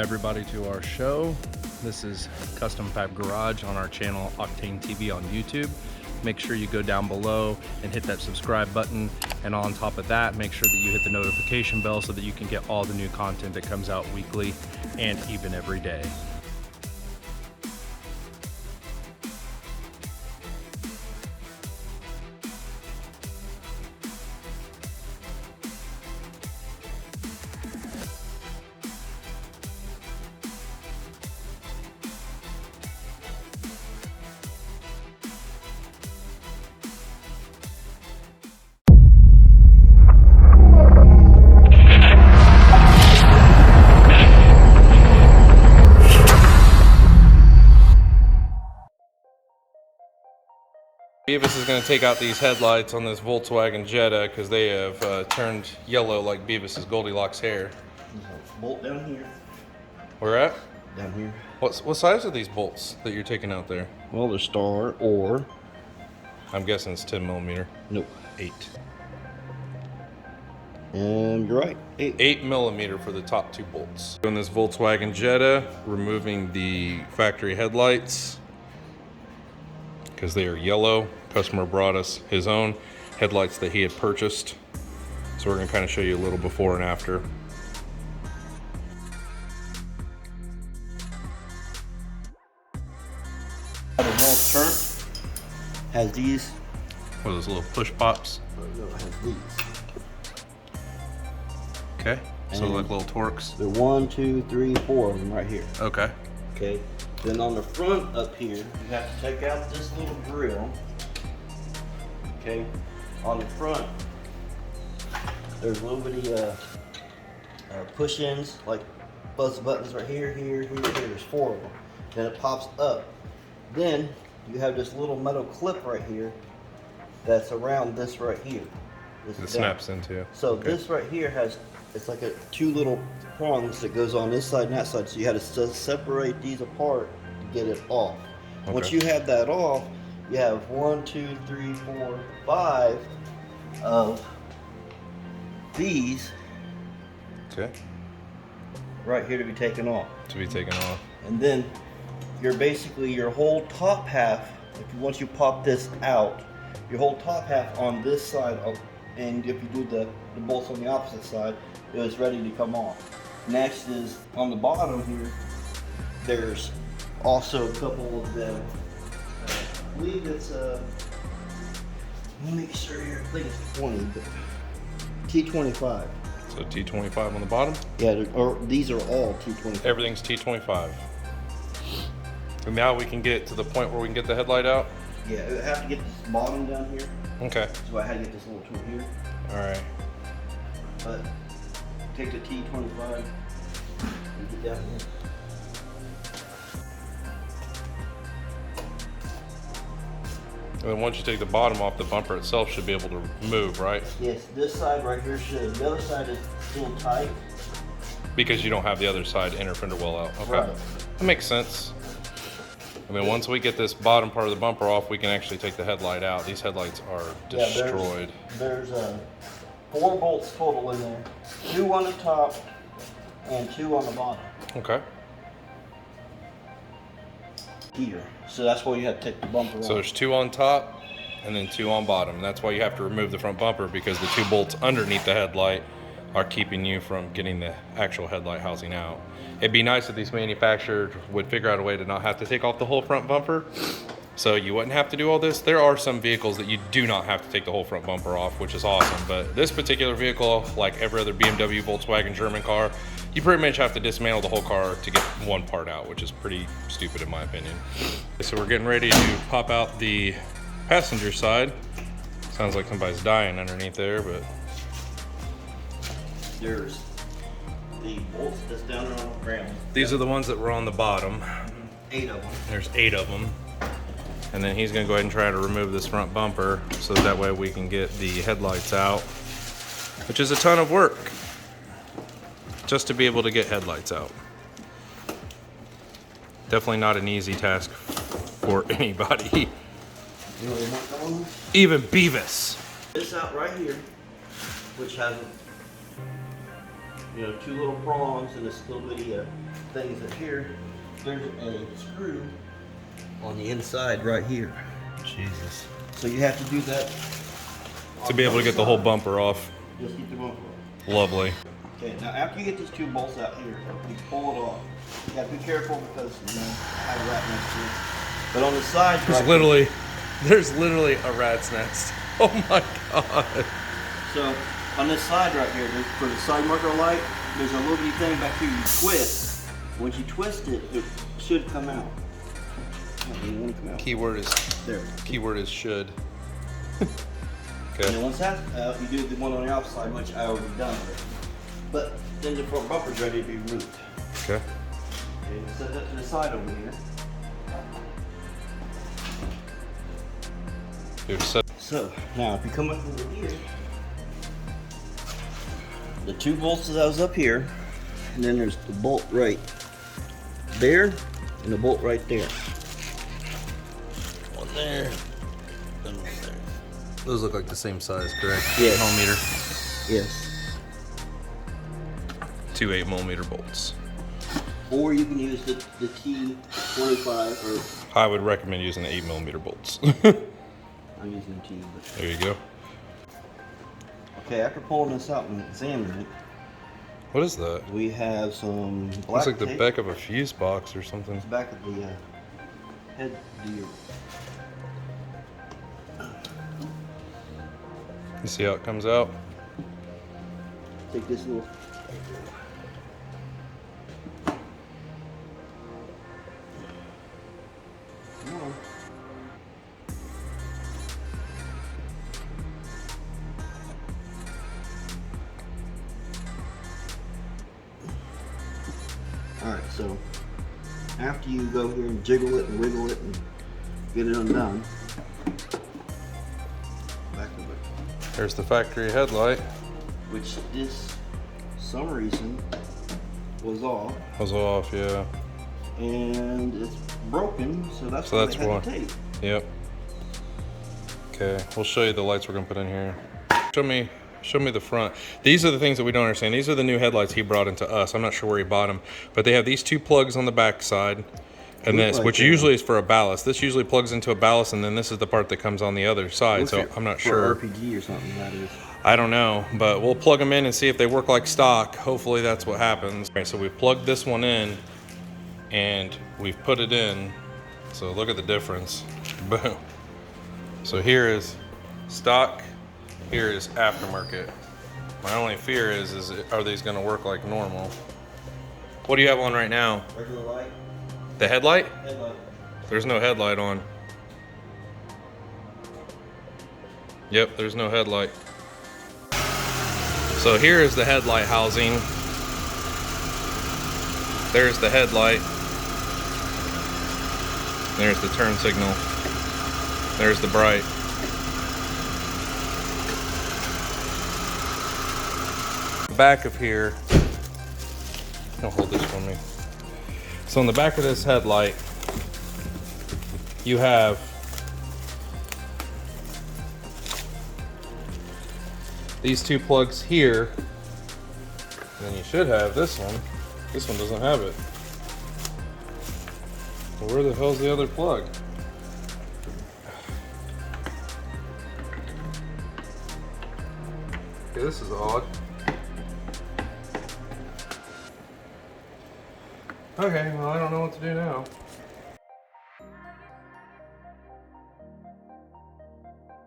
everybody to our show. This is Custom Fab Garage on our channel Octane TV on YouTube. Make sure you go down below and hit that subscribe button, and on top of that, make sure that you hit the notification bell so that you can get all the new content that comes out weekly and even every day. Beavis is going to take out these headlights on this Volkswagen Jetta because they have turned yellow like Beavis's Goldilocks hair. There's a bolt down here. Where at? Down here. What size are these bolts that you're taking out there? Well, they're star or... I'm guessing it's 10 millimeter. Nope. 8. And you're right. 8. 8 millimeter for the top 2 bolts. On this Volkswagen Jetta, removing the factory headlights because they are yellow. Customer brought us his own headlights that he had purchased. So we're going to kind of show you a little before and after. The wall turn has these. What are those little push pops? No, it has these. Okay. So And like little Torx. there are 1, 2, 3, 4 of them right here. Okay. Okay. Then on the front up here, you have to take out this little grill. Okay. On the front, there's little bitty push-ins, like buzz buttons right here, here, here, here. There's 4 of them. Then it pops up. Then you have this little metal clip right here that's around this right here. It snaps into. So this right here has, it's like 2 little prongs that goes on this side and that side. So you had to separate these apart to get it off. Okay. Once you have that off, you have 1, 2, 3, 4, 5 of these. Okay. Right here to be taken off. To be taken off. And then you're basically your whole top half, once you pop this out, your whole top half on this side of, and if you do the bolts on the opposite side, it was ready to come off. Next is on the bottom here, there's also a couple of them. I believe it's let me make sure here, I think it's 20, but T25. So T25 on the bottom? Yeah, or these are all T25. Everything's T25. And now we can get to the point where we can get the headlight out? Yeah, I have to get this bottom down here. Okay. So I had to get this little tool here. Alright. But take the T25 and get down here. And then once you take the bottom off, the bumper itself should be able to move, right? Yes, this side right here should. The other side is still tight. Because you don't have the other side inner fender well out. Okay. Right. That makes sense. I mean, once we get this bottom part of the bumper off, we can actually take the headlight out. These headlights are destroyed. Yeah, there's 4 bolts total in there. 2 on the top and 2 on the bottom. Okay. Here. So that's why you have to take the bumper off. So there's 2 on top and then 2 on bottom. That's why you have to remove the front bumper, because the 2 bolts underneath the headlight are keeping you from getting the actual headlight housing out. It'd be nice if these manufacturers would figure out a way to not have to take off the whole front bumper, so you wouldn't have to do all this. There are some vehicles that you do not have to take the whole front bumper off, which is awesome. But this particular vehicle, like every other BMW, Volkswagen, German car, you pretty much have to dismantle the whole car to get one part out, which is pretty stupid in my opinion. So we're getting ready to pop out the passenger side. Sounds like somebody's dying underneath there, but There's the bolts that's down there on the ground. these are the ones that were on the bottom. 8 of them. There's 8 of them. And then he's gonna go ahead and try to remove this front bumper so that way we can get the headlights out, which is a ton of work just to be able to get headlights out. Definitely not an easy task for anybody. You know what you want on? Even Beavis. This out right here, which has, 2 little prongs and this little bitty things up here, there's a screw on the inside right here. Jesus. So you have to do that To be able to get the whole bumper off. Just get the bumper off. Lovely. Okay, now after you get these 2 bolts out here, you pull it off. You gotta be careful because you know I have a rat next to it. But on the sides, There's literally a rat's nest. Oh my god. So on this side right here, for the side marker light, there's a little bitty thing back here you twist. Once you twist it, it should come out. Oh, you want to come out? Keyword is There. Keyword is should. And Okay. then once that's out, you do the one on the outside, which I already done. But then the front bumper's ready to be removed. Okay. Okay, set that to the side over here. Dude, so So now if you come up over here, the 2 bolts that was up here, and then there's the bolt right there and the bolt right there. One there, and one there. those look like the same size, correct? Yes. Millimeter. Yes. 2 8mm bolts. Or you can use the T25 or I would recommend using the 8mm bolts. I'm using T. But... There you go. Okay, after pulling this out and examining it, What is that? we have some black Looks like the tape. back of a fuse box or something. It's back of the head deal. You see how it comes out? Take this little. Come on. Alright, so after you go here and jiggle it and wiggle it and get it undone, back of it. There's the factory headlight. Which this, some reason, was off, Was off, yeah. and it's broken, so that's So why that's they had why. the tape. Yep. Okay, we'll show you the lights we're gonna put in here. Show me the front. These are the things that we don't understand. These are the new headlights he brought into us. I'm not sure where he bought them, but they have these 2 plugs on the back side, and Look this, like which that. usually is for a ballast. This usually plugs into a ballast, and then this is the part that comes on the other side. Looks So like I'm not for sure. RPG or something that is. I don't know, but we'll plug them in and see if they work like stock. Hopefully that's what happens. Okay, so we've plugged this one in and we've put it in. So look at the difference. Boom. So here is stock, here is aftermarket. My only fear is are these gonna work like normal? What do you have on right now? Regular light, The headlight? headlight. There's no headlight on. Yep, there's no headlight. So here is the headlight housing. There's the headlight. There's the turn signal. There's the bright. Back of here, don't hold this for me. So on the back of this headlight, you have these 2 plugs here, and then you should have this one. This one doesn't have it. Well, where the hell's the other plug? Okay, this is odd. Okay, well, I don't know what to do now.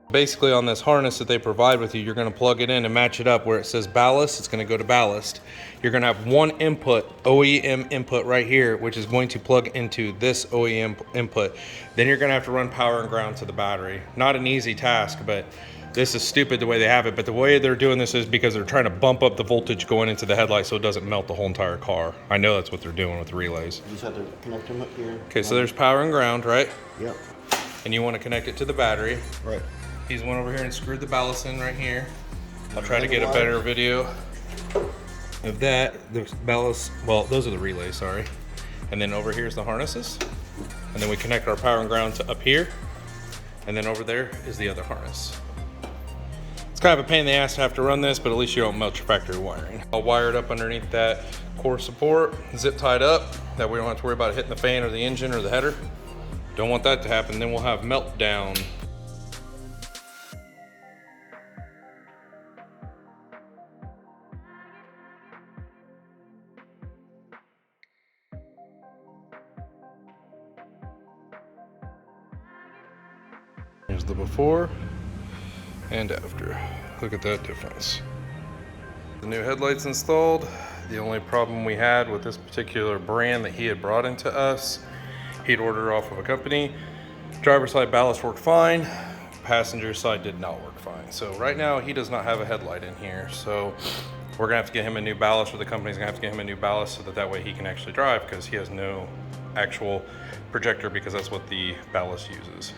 Basically on this harness that they provide with you, you're gonna plug it in and match it up. Where it says ballast, it's gonna go to ballast. You're gonna have one input, OEM input right here, which is going to plug into this OEM input. Then you're gonna have to run power and ground to the battery. Not an easy task, but this is stupid the way they have it. But the way they're doing this is because they're trying to bump up the voltage going into the headlight so it doesn't melt the whole entire car. I know that's what they're doing with the relays. You just have to connect them up here. Okay, so there's power and ground, right? Yep. And you wanna connect it to the battery. Right. He's went over here and screwed the ballast in right here. I'll try to get a better video of that. The ballast, well, those are the relays, sorry. And then over here's the harnesses. And then we connect our power and ground to up here. And then over there is the other harness. It's It's kind of a pain in the ass to have to run this, but at least you don't melt your factory wiring. I'll wire it up underneath that core support, zip tied up, that way we don't have to worry about it hitting the fan or the engine or the header. Don't want that to happen, then we'll have meltdown. Here's the before and after. Look at that difference. The new headlights installed. The only problem we had with this particular brand that he had brought into us, he'd ordered off of a company. Driver's side ballast worked fine. Passenger side did not work fine. So right now he does not have a headlight in here. So we're gonna have to get him a new ballast, or the company's gonna have to get him a new ballast so that way he can actually drive, because he has no actual projector, because that's what the ballast uses.